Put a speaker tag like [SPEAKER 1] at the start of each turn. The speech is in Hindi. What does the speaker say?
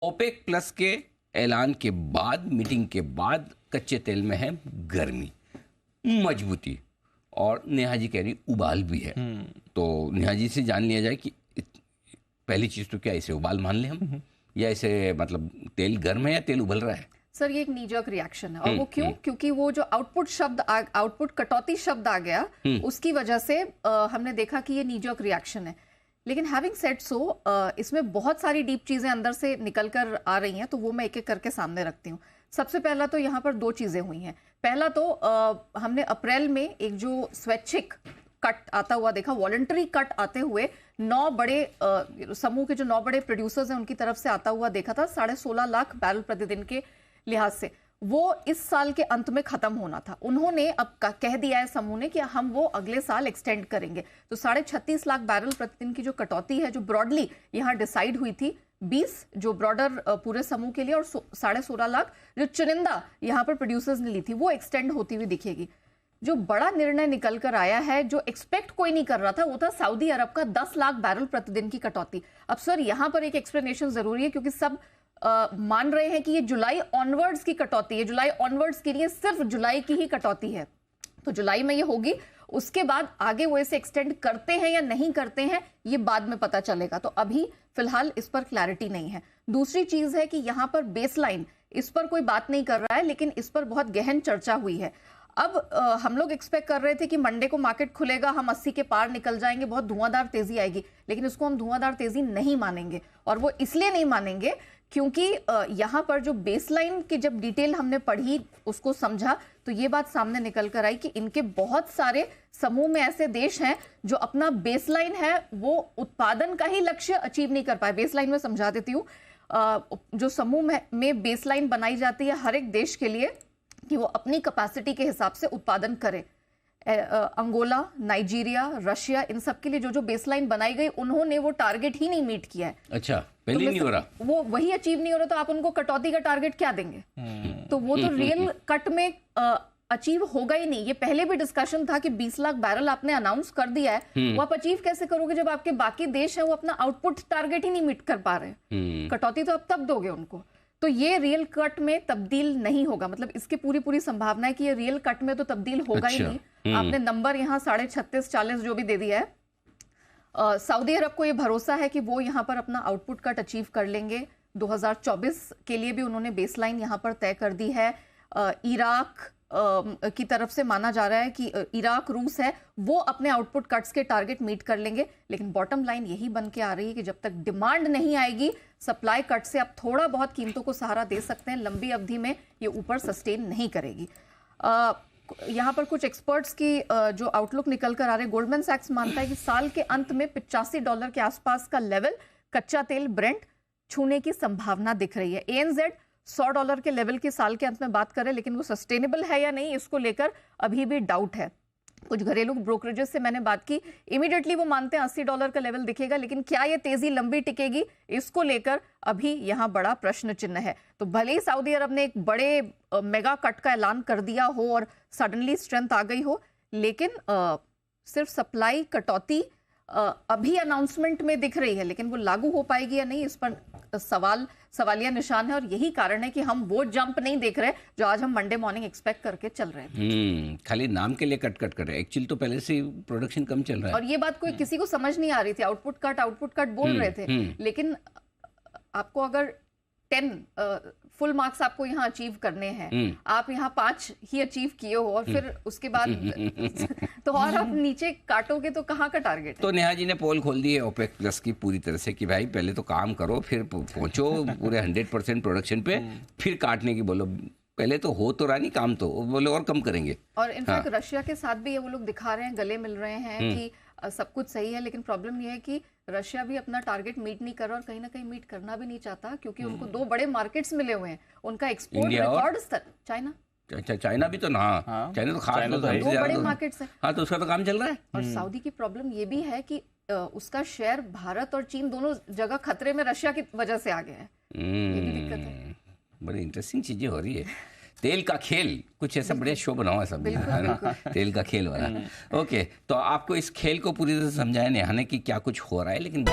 [SPEAKER 1] ओपेक प्लस के ऐलान के बाद, मीटिंग के बाद कच्चे तेल में है गर्मी, मजबूती, और नेहा जी कह रही उबाल भी है। तो नेहा जी से जान लिया जाए कि पहली चीज़ तो क्या इसे उबाल मान लें हम, या इसे मतलब तेल गर्म है या तेल उबल रहा है?
[SPEAKER 2] सर ये एक नीजक रिएक्शन है, और वो क्यों? क्योंकि वो जो आउटपुट कटौती शब्द आ गया, उसकी वजह से हमने देखा कि ये नीजक रिएक्शन है। लेकिन हैविंग सेड सो, इसमें बहुत सारी डीप चीजें अंदर से निकल कर आ रही हैं, तो वो मैं एक एक करके सामने रखती हूँ। सबसे पहला तो यहाँ पर दो चीजें हुई हैं। पहला तो हमने अप्रैल में एक जो स्वैच्छिक कट आता हुआ देखा, वॉलंटरी कट आते हुए 9 बड़े समूह के जो 9 बड़े प्रोड्यूसर्स हैं उनकी तरफ से आता हुआ देखा था, 16.5 लाख बैरल प्रतिदिन के लिहाज से। वो इस साल के अंत में खत्म होना था। उन्होंने अब कह दिया है समूह ने कि हम वो अगले साल एक्सटेंड करेंगे। तो 36.5 लाख बैरल प्रतिदिन की जो कटौती है, जो ब्रॉडली यहाँ डिसाइड हुई थी, 20 जो ब्रॉडर पूरे समूह के लिए और 16.5 लाख जो चुनिंदा यहाँ पर प्रोड्यूसर्स ने ली थी, वो एक्सटेंड होती हुई दिखेगी। जो बड़ा निर्णय निकल कर आया है, जो एक्सपेक्ट कोई नहीं कर रहा था, वो था सऊदी अरब का 10 लाख बैरल प्रतिदिन की कटौती। अब सर यहाँ पर एक एक्सप्लेनेशन जरूरी है, क्योंकि सब मान रहे हैं कि ये जुलाई ऑनवर्ड्स की कटौती है, जुलाई ऑनवर्ड्स के लिए सिर्फ जुलाई की ही कटौती है, तो जुलाई में ये होगी। उसके बाद आगे वो इसे एक्सटेंड करते हैं या नहीं करते हैं, ये बाद में पता चलेगा। तो अभी फिलहाल इस पर क्लैरिटी नहीं है। दूसरी चीज है कि यहाँ पर बेसलाइन, इस पर कोई बात नहीं कर रहा है, लेकिन इस पर बहुत गहन चर्चा हुई है। अब हम लोग एक्सपेक्ट कर रहे थे कि मंडे को मार्केट खुलेगा, हम 80 के पार निकल जाएंगे, बहुत धुआंधार तेजी आएगी, लेकिन इसको हम धुआंधार तेजी नहीं मानेंगे। और वो इसलिए नहीं मानेंगे क्योंकि यहाँ पर जो बेसलाइन की जब डिटेल हमने पढ़ी, उसको समझा, तो ये बात सामने निकल कर आई कि इनके बहुत सारे समूह में ऐसे देश हैं जो अपना बेसलाइन है वो उत्पादन का ही लक्ष्य अचीव नहीं कर पाए। बेसलाइन में समझा देती हूँ, जो समूह में बेसलाइन बनाई जाती है हर एक देश के लिए कि वो अपनी कैपेसिटी के हिसाब से उत्पादन करे। अंगोला, नाइजीरिया, रशिया, इन सब के लिए जो बेसलाइन बनाई गई, उन्होंने वो टारगेट ही नहीं मीट किया है।
[SPEAKER 1] अच्छा, पहले नहीं हो रहा,
[SPEAKER 2] वो वही अचीव नहीं हो रहा, तो आप उनको कटौती का टारगेट क्या देंगे? तो वो तो रियल कट में अचीव होगा ही नहीं। ये पहले भी डिस्कशन था कि 20 लाख बैरल आपने अनाउंस कर दिया है, वो आप अचीव कैसे करोगे जब आपके बाकी देश हैं वो अपना आउटपुट टारगेट ही नहीं मीट कर पा रहे। कटौती तो आप तब दोगे उनको। तो ये रियल कट में तब्दील नहीं होगा, मतलब इसकी पूरी संभावना है कि ये रियल कट में तो तब्दील होगा ही नहीं। आपने नंबर यहाँ 36.40 जो भी दे दिया है। सऊदी अरब को ये भरोसा है कि वो यहाँ पर अपना आउटपुट कट अचीव कर लेंगे। 2024 के लिए भी उन्होंने बेसलाइन यहाँ पर तय कर दी है। इराक की तरफ से माना जा रहा है कि इराक, रूस है, वो अपने आउटपुट कट्स के टारगेट मीट कर लेंगे। लेकिन बॉटम लाइन यही बन के आ रही है कि जब तक डिमांड नहीं आएगी, सप्लाई कट से आप थोड़ा बहुत कीमतों को सहारा दे सकते हैं, लंबी अवधि में ये ऊपर सस्टेन नहीं करेगी। यहाँ पर कुछ एक्सपर्ट्स की जो आउटलुक निकल कर आ रहे हैं, गोल्डमैन सैक्स मानता है कि साल के अंत में $85 के आसपास का लेवल कच्चा तेल ब्रेंट छूने की संभावना दिख रही है। ANZ $100 के लेवल की साल के अंत में बात करें, लेकिन वो सस्टेनेबल है या नहीं, इसको लेकर अभी भी डाउट है। कुछ घरेलू ब्रोकरेजेस से मैंने बात की, इमीडिएटली वो मानते हैं $80 का लेवल दिखेगा, लेकिन क्या ये तेजी लंबी टिकेगी, इसको लेकर अभी यहाँ बड़ा प्रश्न चिन्ह है। तो भले ही सऊदी अरब ने एक बड़े मेगा कट का ऐलान कर दिया हो और सडनली स्ट्रेंथ आ गई हो, लेकिन सिर्फ सप्लाई कटौती अभी अनाउंसमेंट में दिख रही है, लेकिन वो लागू हो पाएगी या नहीं, इस पर सवालिया निशान है। और यही कारण है कि हम वो जंप नहीं देख रहे जो आज हम मंडे मॉर्निंग एक्सपेक्ट करके चल रहे थे।
[SPEAKER 1] खाली नाम के लिए कट कर रहे हैं, एक्चुअली तो पहले से प्रोडक्शन कम चल रहा है।
[SPEAKER 2] और ये बात कोई किसी को समझ नहीं आ रही थी। आउटपुट कट बोल रहे थे, लेकिन आपको अगर 10 फुल मार्क्स आपको यहाँ अचीव करने हैं, आप यहाँ 5 ही अचीव किए हो, और फिर उसके बाद तो और आप नीचे काटोगे तो कहाँ का टारगेट है?
[SPEAKER 1] तो नेहा जी ने पोल खोल दी है ओपेक प्लस की पूरी तरह से कि भाई पहले तो काम करो, फिर पहुंचो पूरे 100% प्रोडक्शन पे, फिर काटने की बोलो। पहले तो हो तो रहा नहीं काम, तो बोले और कम करेंगे।
[SPEAKER 2] और इनफैक्ट रशिया के साथ भी ये वो लोग दिखा रहे हैं, गले मिल रहे हैं कि सब कुछ सही है, लेकिन प्रॉब्लम ये है कि रशिया भी अपना टारगेट मीट नहीं कर रहा और कहीं ना कहीं मीट करना भी नहीं चाहता, क्योंकि उनको 2 बड़े मार्केट्स मिले हुए हैं। उनका एक्सपोर्ट रिकॉर्ड स्तर, चाइना।
[SPEAKER 1] अच्छा, चाइना भी तो ना, चाइना तो खास
[SPEAKER 2] 2 बड़े मार्केट्स हैं।
[SPEAKER 1] हाँ, तो उसका तो काम चल रहा है।
[SPEAKER 2] और सऊदी की प्रॉब्लम ये भी है कि उसका शेयर भारत और चीन दोनों जगह खतरे में रशिया की वजह से आ गया है। ये भी दिक्कत है।
[SPEAKER 1] बड़ी इंटरेस्टिंग चीजें हो रही है। तेल का खेल, कुछ ऐसा बढ़िया शो बनाओ सब, है ना, तेल का खेल वाला। ओके, तो आपको इस खेल को पूरी तरह से समझाया नेहा ने कि क्या कुछ हो रहा है, लेकिन